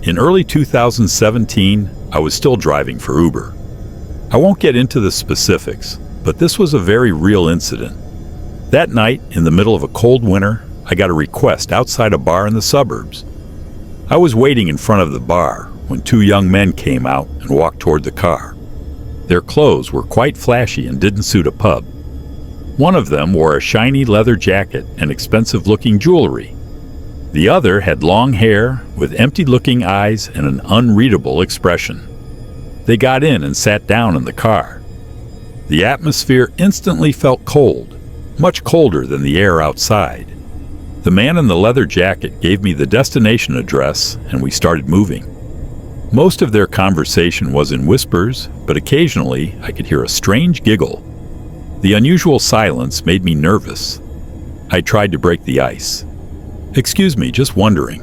In early 2017, I was still driving for Uber. I won't get into the specifics, but this was a very real incident. That night, in the middle of a cold winter, I got a request outside a bar in the suburbs. I was waiting in front of the bar when two young men came out and walked toward the car. Their clothes were quite flashy and didn't suit a pub. One of them wore a shiny leather jacket and expensive-looking jewelry. The other had long hair with empty-looking eyes and an unreadable expression. They got in and sat down in the car. The atmosphere instantly felt cold, much colder than the air outside. The man in the leather jacket gave me the destination address, and we started moving. Most of their conversation was in whispers, but occasionally I could hear a strange giggle. The unusual silence made me nervous. I tried to break the ice. "Excuse me, just wondering.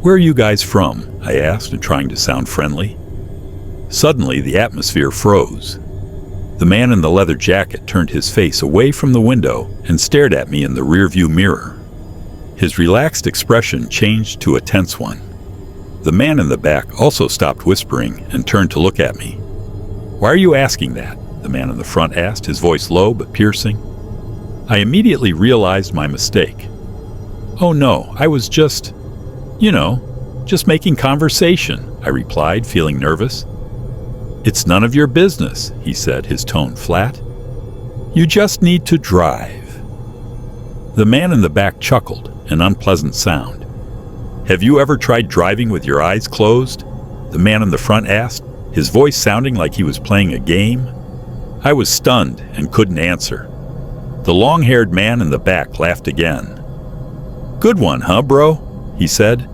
Where are you guys from?" I asked, trying to sound friendly. Suddenly, the atmosphere froze. The man in the leather jacket turned his face away from the window and stared at me in the rearview mirror. His relaxed expression changed to a tense one. The man in the back also stopped whispering and turned to look at me. "Why are you asking that?" the man in the front asked, his voice low but piercing. I immediately realized my mistake. "Oh no, I was just making conversation," I replied, feeling nervous. "It's none of your business," he said, his tone flat. "You just need to drive." The man in the back chuckled, an unpleasant sound. "Have you ever tried driving with your eyes closed?" the man in the front asked, his voice sounding like he was playing a game. I was stunned and couldn't answer. The long-haired man in the back laughed again. "Good one, huh, bro?" he said.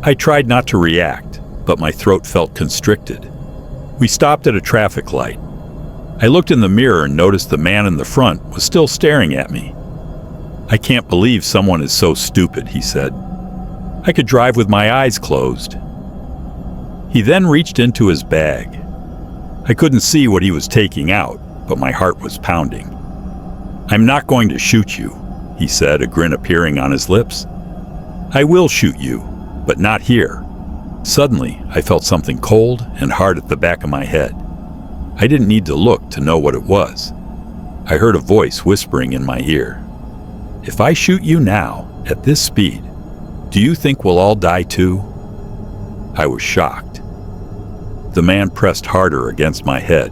I tried not to react, but my throat felt constricted. We stopped at a traffic light. I looked in the mirror and noticed the man in the front was still staring at me. "I can't believe someone is so stupid," he said. "I could drive with my eyes closed." He then reached into his bag. I couldn't see what he was taking out, but my heart was pounding. "I'm not going to shoot you," he said, a grin appearing on his lips. "I will shoot you, but not here." Suddenly, I felt something cold and hard at the back of my head. I didn't need to look to know what it was. I heard a voice whispering in my ear. "If I shoot you now, at this speed, do you think we'll all die too?" I was shocked. The man pressed harder against my head,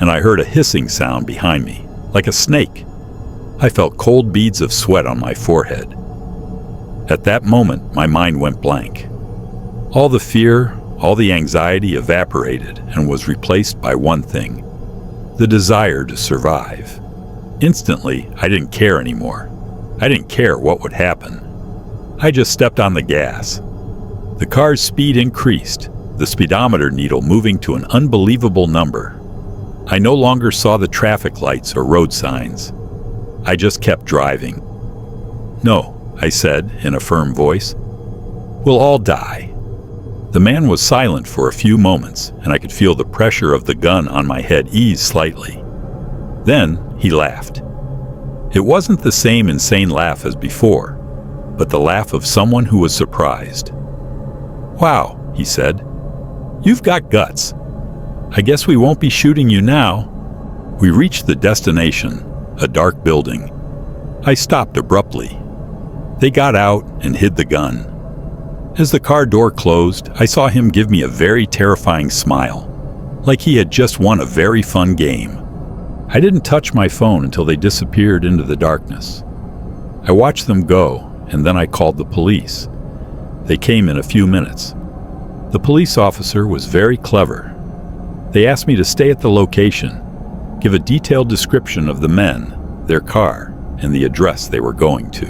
and I heard a hissing sound behind me, like a snake. I felt cold beads of sweat on my forehead. At that moment, my mind went blank. All the fear, all the anxiety evaporated and was replaced by one thing: the desire to survive. Instantly, I didn't care anymore. I didn't care what would happen. I just stepped on the gas. The car's speed increased, the speedometer needle moving to an unbelievable number. I no longer saw the traffic lights or road signs. I just kept driving. "No," I said in a firm voice. "We'll all die." The man was silent for a few moments, and I could feel the pressure of the gun on my head ease slightly. Then he laughed. It wasn't the same insane laugh as before, but the laugh of someone who was surprised. "Wow," he said. "You've got guts. I guess we won't be shooting you now." We reached the destination, a dark building. I stopped abruptly. They got out and hid the gun. As the car door closed, I saw him give me a very terrifying smile, like he had just won a very fun game. I didn't touch my phone until they disappeared into the darkness. I watched them go, and then I called the police. They came in a few minutes. The police officer was very clever. They asked me to stay at the location, give a detailed description of the men, their car, and the address they were going to.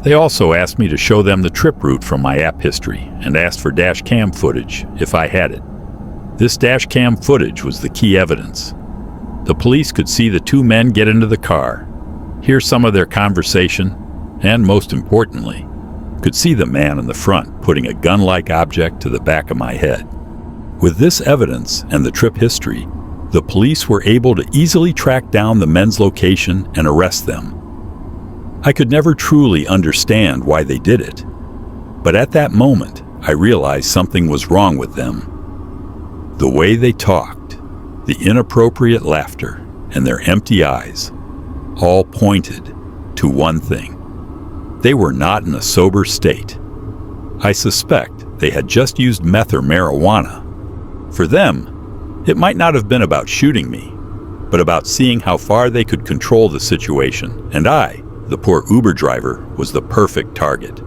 They also asked me to show them the trip route from my app history and asked for dash cam footage if I had it. This dash cam footage was the key evidence. The police could see the two men get into the car, hear some of their conversation, and most importantly, could see the man in the front putting a gun-like object to the back of my head. With this evidence and the trip history, the police were able to easily track down the men's location and arrest them. I could never truly understand why they did it, but at that moment, I realized something was wrong with them. The way they talked, the inappropriate laughter, and their empty eyes all pointed to one thing. They were not in a sober state. I suspect they had just used meth or marijuana. For them, it might not have been about shooting me, but about seeing how far they could control the situation, and I, the poor Uber driver, was the perfect target.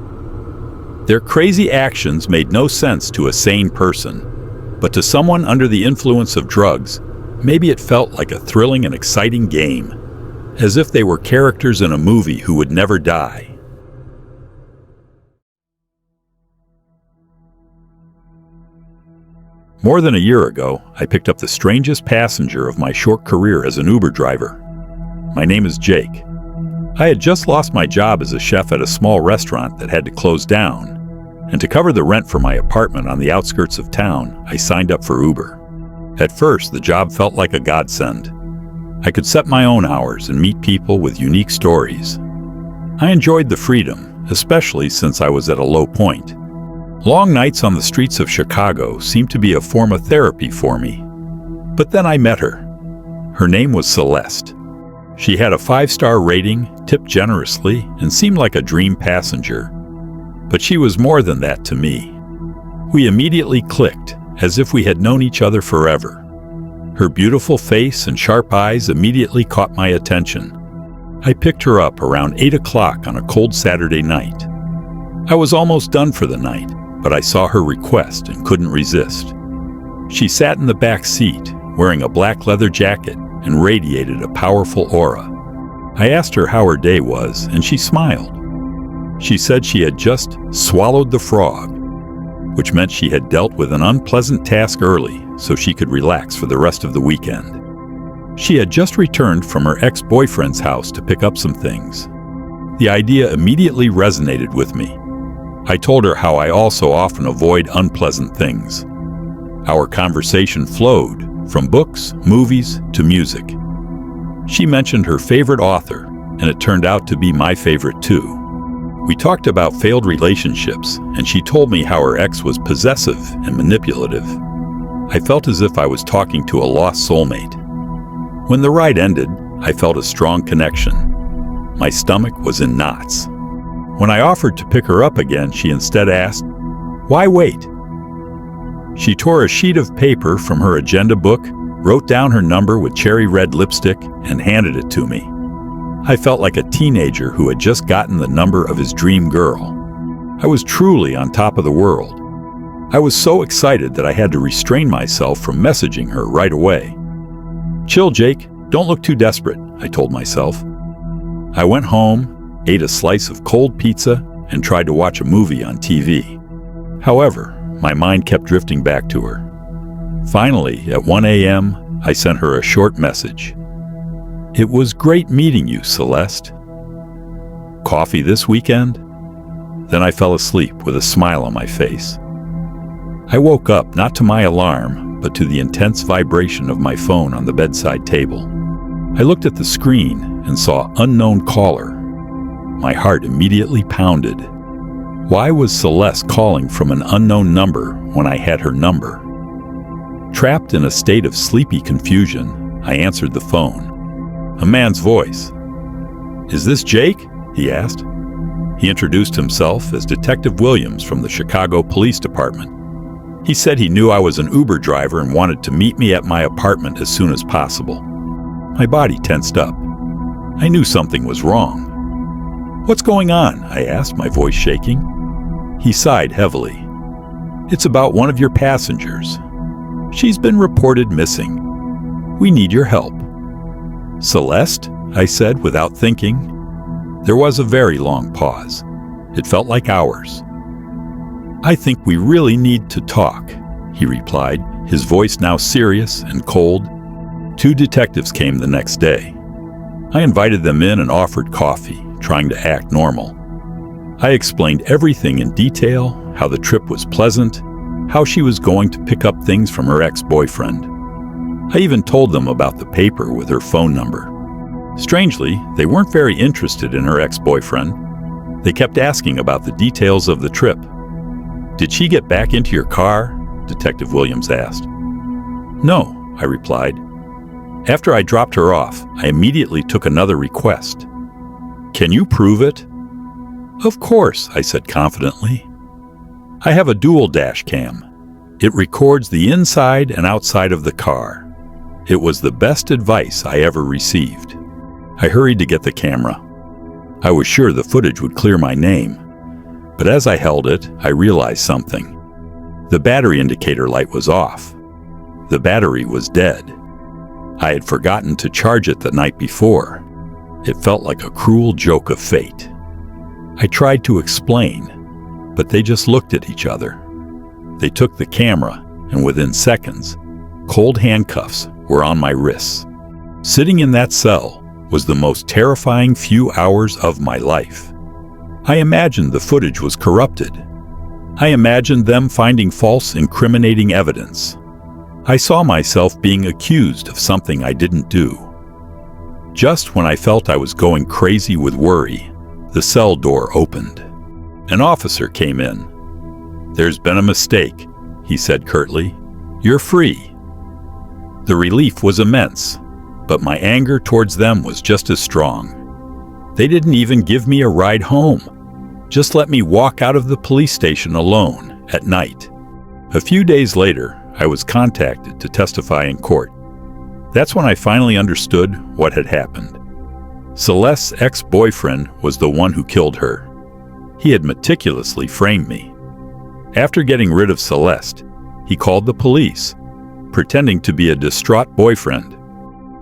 Their crazy actions made no sense to a sane person, but to someone under the influence of drugs, maybe it felt like a thrilling and exciting game, as if they were characters in a movie who would never die. More than a year ago, I picked up the strangest passenger of my short career as an Uber driver. My name is Jake. I had just lost my job as a chef at a small restaurant that had to close down, and to cover the rent for my apartment on the outskirts of town, I signed up for Uber. At first, the job felt like a godsend. I could set my own hours and meet people with unique stories. I enjoyed the freedom, especially since I was at a low point. Long nights on the streets of Chicago seemed to be a form of therapy for me. But then I met her. Her name was Celeste. She had a 5-star rating, tipped generously, and seemed like a dream passenger. But she was more than that to me. We immediately clicked, as if we had known each other forever. Her beautiful face and sharp eyes immediately caught my attention. I picked her up around 8 o'clock on a cold Saturday night. I was almost done for the night, but I saw her request and couldn't resist. She sat in the back seat, wearing a black leather jacket, and radiated a powerful aura. I asked her how her day was, and she smiled. She said she had just swallowed the frog, which meant she had dealt with an unpleasant task early so she could relax for the rest of the weekend. She had just returned from her ex-boyfriend's house to pick up some things. The idea immediately resonated with me. I told her how I also often avoid unpleasant things. Our conversation flowed from books, movies, to music. She mentioned her favorite author, and it turned out to be my favorite too. We talked about failed relationships, and she told me how her ex was possessive and manipulative. I felt as if I was talking to a lost soulmate. When the ride ended, I felt a strong connection. My stomach was in knots. When I offered to pick her up again, she instead asked, "Why wait?" She tore a sheet of paper from her agenda book, wrote down her number with cherry red lipstick, and handed it to me. I felt like a teenager who had just gotten the number of his dream girl. I was truly on top of the world. I was so excited that I had to restrain myself from messaging her right away. "Chill, Jake. Don't look too desperate," I told myself. I went home, ate a slice of cold pizza, and tried to watch a movie on TV. However, my mind kept drifting back to her. Finally, at 1 a.m., I sent her a short message. "It was great meeting you, Celeste. Coffee this weekend?" Then I fell asleep with a smile on my face. I woke up not to my alarm, but to the intense vibration of my phone on the bedside table. I looked at the screen and saw unknown caller. My heart immediately pounded. Why was Celeste calling from an unknown number when I had her number? Trapped in a state of sleepy confusion, I answered the phone. A man's voice. "Is this Jake?" he asked. He introduced himself as Detective Williams from the Chicago Police Department. He said he knew I was an Uber driver and wanted to meet me at my apartment as soon as possible. My body tensed up. I knew something was wrong. "What's going on?" I asked, my voice shaking. He sighed heavily. "It's about one of your passengers. She's been reported missing. We need your help." "Celeste?" I said without thinking. There was a very long pause. It felt like hours. "I think we really need to talk," he replied, his voice now serious and cold. 2 detectives came the next day. I invited them in and offered coffee, trying to act normal. I explained everything in detail, how the trip was pleasant, how she was going to pick up things from her ex-boyfriend. I even told them about the paper with her phone number. Strangely, they weren't very interested in her ex-boyfriend. They kept asking about the details of the trip. "Did she get back into your car?" Detective Williams asked. "No," I replied. "After I dropped her off, I immediately took another request." "Can you prove it?" "Of course," I said confidently. "I have a dual dash cam. It records the inside and outside of the car. It was the best advice I ever received." I hurried to get the camera. I was sure the footage would clear my name. But as I held it, I realized something. The battery indicator light was off. The battery was dead. I had forgotten to charge it the night before. It felt like a cruel joke of fate. I tried to explain, but they just looked at each other. They took the camera, and within seconds, cold handcuffs were on my wrists. Sitting in that cell was the most terrifying few hours of my life. I imagined the footage was corrupted. I imagined them finding false, incriminating evidence. I saw myself being accused of something I didn't do. Just when I felt I was going crazy with worry, the cell door opened. An officer came in. "There's been a mistake," he said curtly. "You're free." The relief was immense, but my anger towards them was just as strong. They didn't even give me a ride home. Just let me walk out of the police station alone at night. A few days later, I was contacted to testify in court. That's when I finally understood what had happened. Celeste's ex-boyfriend was the one who killed her. He had meticulously framed me. After getting rid of Celeste, he called the police, pretending to be a distraught boyfriend.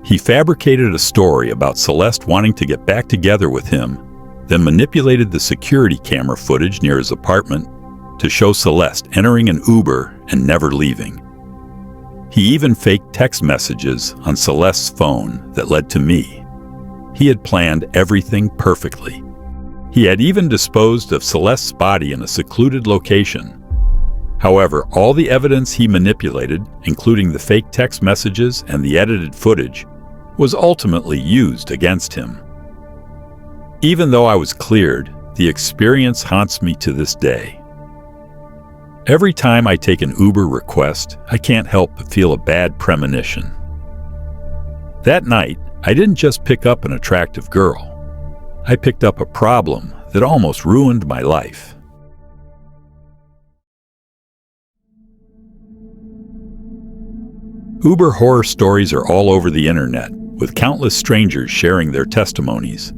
He fabricated a story about Celeste wanting to get back together with him, then manipulated the security camera footage near his apartment to show Celeste entering an Uber and never leaving. He even faked text messages on Celeste's phone that led to me. He had planned everything perfectly. He had even disposed of Celeste's body in a secluded location. However, all the evidence he manipulated, including the fake text messages and the edited footage, was ultimately used against him. Even though I was cleared, the experience haunts me to this day. Every time I take an Uber request, I can't help but feel a bad premonition. That night, I didn't just pick up an attractive girl. I picked up a problem that almost ruined my life. Uber horror stories are all over the internet, with countless strangers sharing their testimonies.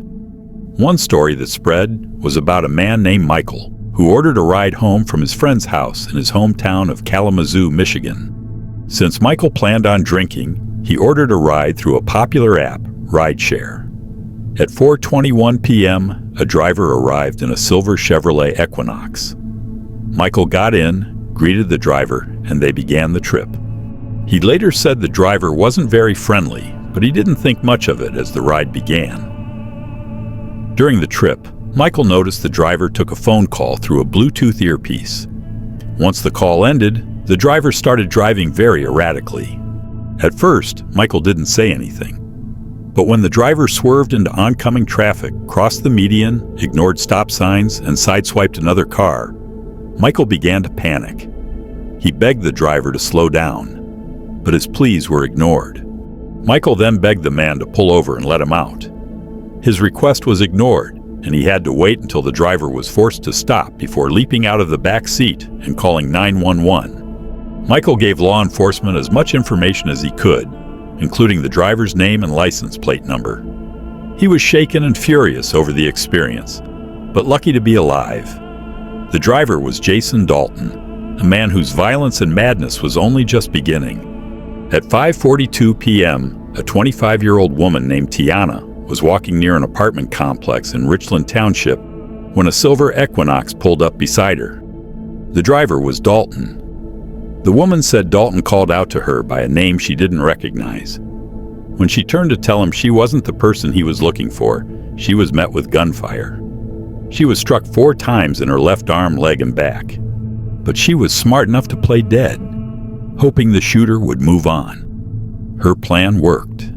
One story that spread was about a man named Michael, who ordered a ride home from his friend's house in his hometown of Kalamazoo, Michigan. Since Michael planned on drinking, he ordered a ride through a popular app, rideshare. At 4:21 p.m., a driver arrived in a silver Chevrolet Equinox. Michael got in, greeted the driver, and they began the trip. He later said the driver wasn't very friendly, but he didn't think much of it as the ride began. During the trip, Michael noticed the driver took a phone call through a Bluetooth earpiece. Once the call ended, the driver started driving very erratically. At first, Michael didn't say anything. But when the driver swerved into oncoming traffic, crossed the median, ignored stop signs, and sideswiped another car, Michael began to panic. He begged the driver to slow down, but his pleas were ignored. Michael then begged the man to pull over and let him out. His request was ignored, and he had to wait until the driver was forced to stop before leaping out of the back seat and calling 911. Michael gave law enforcement as much information as he could, including the driver's name and license plate number. He was shaken and furious over the experience, but lucky to be alive. The driver was Jason Dalton, a man whose violence and madness was only just beginning. At 5:42 p.m., a 25-year-old woman named Tiana was walking near an apartment complex in Richland Township when a silver Equinox pulled up beside her. The driver was Dalton. The woman said Dalton called out to her by a name she didn't recognize. When she turned to tell him she wasn't the person he was looking for, she was met with gunfire. She was struck 4 times in her left arm, leg, and back. But she was smart enough to play dead, hoping the shooter would move on. Her plan worked.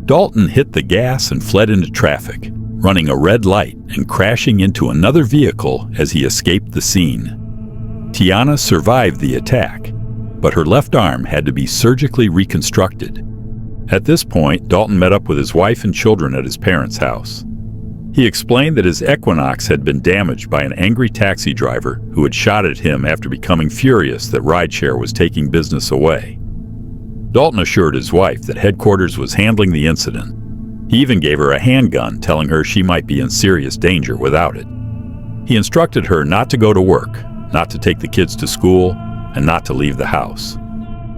Dalton hit the gas and fled into traffic, running a red light and crashing into another vehicle as he escaped the scene. Tiana survived the attack, but her left arm had to be surgically reconstructed. At this point, Dalton met up with his wife and children at his parents' house. He explained that his Equinox had been damaged by an angry taxi driver who had shot at him after becoming furious that rideshare was taking business away. Dalton assured his wife that headquarters was handling the incident. He even gave her a handgun, telling her she might be in serious danger without it. He instructed her not to go to work, not to take the kids to school, and not to leave the house.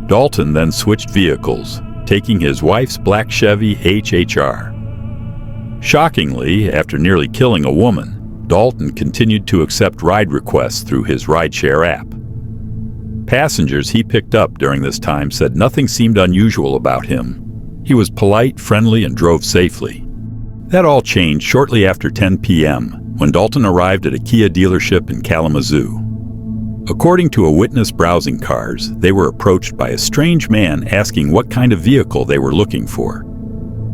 Dalton then switched vehicles, taking his wife's black Chevy HHR. Shockingly, after nearly killing a woman, Dalton continued to accept ride requests through his rideshare app. Passengers he picked up during this time said nothing seemed unusual about him. He was polite, friendly, and drove safely. That all changed shortly after 10 p.m. when Dalton arrived at a Kia dealership in Kalamazoo. According to a witness browsing cars, they were approached by a strange man asking what kind of vehicle they were looking for.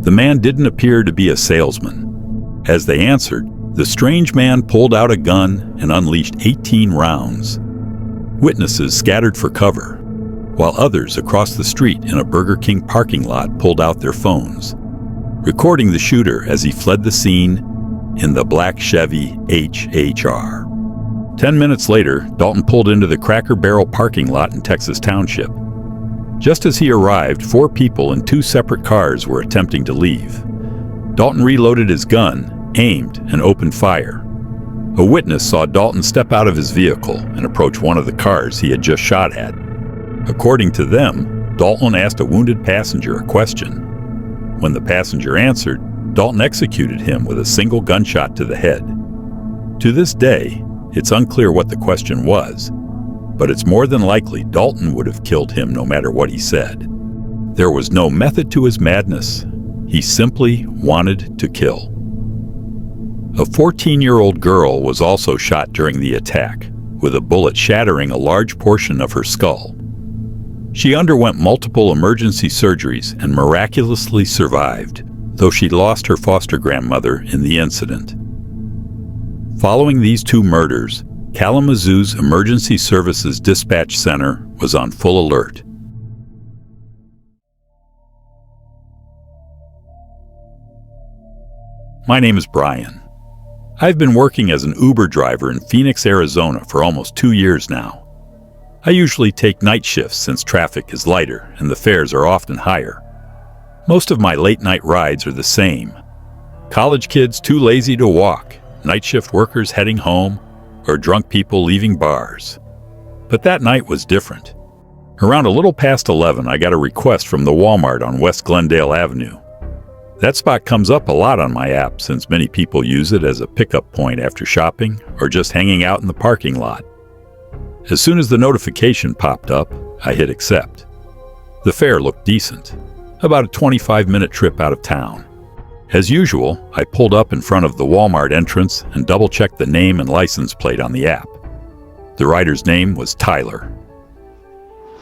The man didn't appear to be a salesman. As they answered, the strange man pulled out a gun and unleashed 18 rounds. Witnesses scattered for cover, while others across the street in a Burger King parking lot pulled out their phones, recording the shooter as he fled the scene in the black Chevy HHR. 10 minutes later, Dalton pulled into the Cracker Barrel parking lot in Texas Township. Just as he arrived, 4 people in 2 separate cars were attempting to leave. Dalton reloaded his gun, aimed, and opened fire. A witness saw Dalton step out of his vehicle and approach one of the cars he had just shot at. According to them, Dalton asked a wounded passenger a question. When the passenger answered, Dalton executed him with a single gunshot to the head. To this day, it's unclear what the question was, but it's more than likely Dalton would have killed him no matter what he said. There was no method to his madness. He simply wanted to kill. A 14-year-old girl was also shot during the attack, with a bullet shattering a large portion of her skull. She underwent multiple emergency surgeries and miraculously survived, though she lost her foster grandmother in the incident. Following these 2 murders, Kalamazoo's Emergency Services Dispatch Center was on full alert. My name is Brian. I've been working as an Uber driver in Phoenix, Arizona for almost 2 years now. I usually take night shifts since traffic is lighter and the fares are often higher. Most of my late-night rides are the same. College kids too lazy to walk, night shift workers heading home, or drunk people leaving bars. But that night was different. Around a little past 11, I got a request from the Walmart on West Glendale Avenue. That spot comes up a lot on my app since many people use it as a pickup point after shopping or just hanging out in the parking lot. As soon as the notification popped up, I hit accept. The fare looked decent, about a 25-minute trip out of town. As usual, I pulled up in front of the Walmart entrance and double-checked the name and license plate on the app. The rider's name was Tyler.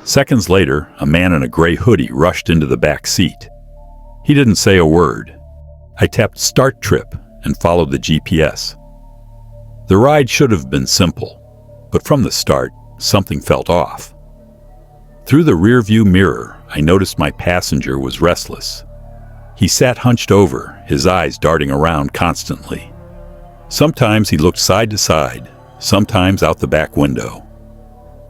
Seconds later, a man in a gray hoodie rushed into the back seat. He didn't say a word. I tapped Start Trip and followed the GPS. The ride should have been simple, but from the start, something felt off. Through the rearview mirror, I noticed my passenger was restless. He sat hunched over, his eyes darting around constantly. Sometimes he looked side to side, sometimes out the back window.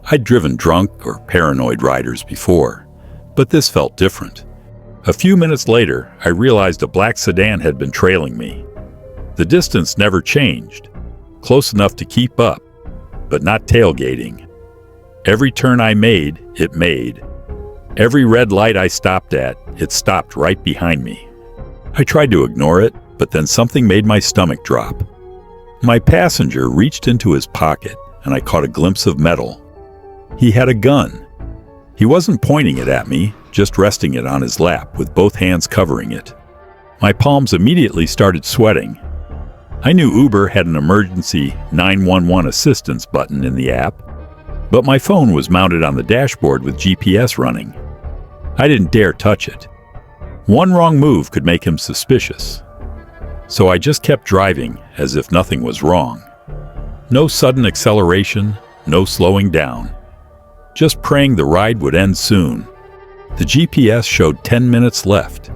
I'd driven drunk or paranoid riders before, but this felt different. A few minutes later, I realized a black sedan had been trailing me. The distance never changed, close enough to keep up, but not tailgating. Every turn I made, it made. Every red light I stopped at, it stopped right behind me. I tried to ignore it, but then something made my stomach drop. My passenger reached into his pocket, and I caught a glimpse of metal. He had a gun. He wasn't pointing it at me, just resting it on his lap with both hands covering it. My palms immediately started sweating. I knew Uber had an emergency 911 assistance button in the app, but my phone was mounted on the dashboard with GPS running. I didn't dare touch it. One wrong move could make him suspicious. So I just kept driving as if nothing was wrong. No sudden acceleration, no slowing down. Just praying the ride would end soon. The GPS showed 10 minutes left,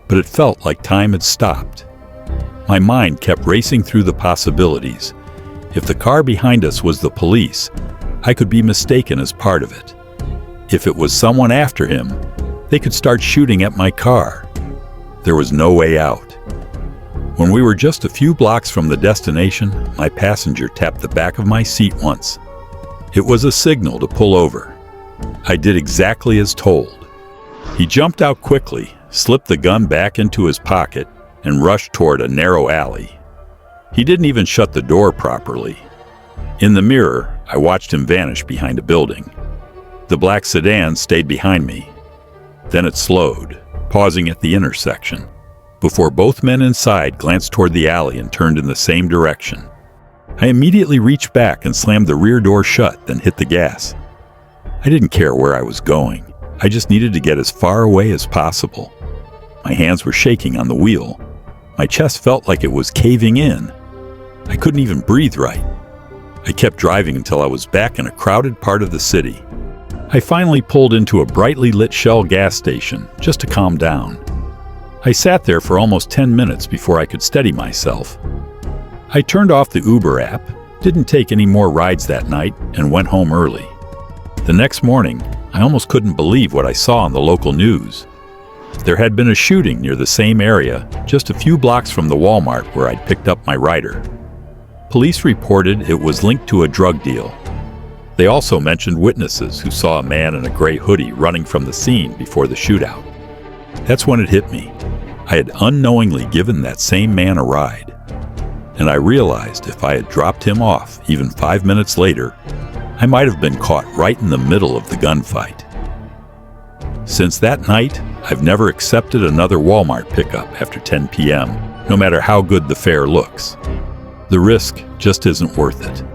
but it felt like time had stopped. My mind kept racing through the possibilities. If the car behind us was the police, I could be mistaken as part of it. If it was someone after him, they could start shooting at my car. There was no way out. When we were just a few blocks from the destination, my passenger tapped the back of my seat once. It was a signal to pull over. I did exactly as told. He jumped out quickly, slipped the gun back into his pocket, and rushed toward a narrow alley. He didn't even shut the door properly. In the mirror, I watched him vanish behind a building. The black sedan stayed behind me. Then it slowed, pausing at the intersection, before both men inside glanced toward the alley and turned in the same direction. I immediately reached back and slammed the rear door shut, then hit the gas. I didn't care where I was going. I just needed to get as far away as possible. My hands were shaking on the wheel. My chest felt like it was caving in. I couldn't even breathe right. I kept driving until I was back in a crowded part of the city. I finally pulled into a brightly lit Shell gas station just to calm down. I sat there for almost 10 minutes before I could steady myself. I turned off the Uber app, didn't take any more rides that night, and went home early. The next morning, I almost couldn't believe what I saw on the local news. There had been a shooting near the same area, just a few blocks from the Walmart where I'd picked up my rider. Police reported it was linked to a drug deal. They also mentioned witnesses who saw a man in a gray hoodie running from the scene before the shootout. That's when it hit me. I had unknowingly given that same man a ride. And I realized if I had dropped him off even 5 minutes later, I might have been caught right in the middle of the gunfight. Since that night, I've never accepted another Walmart pickup after 10 p.m., no matter how good the fare looks. The risk just isn't worth it.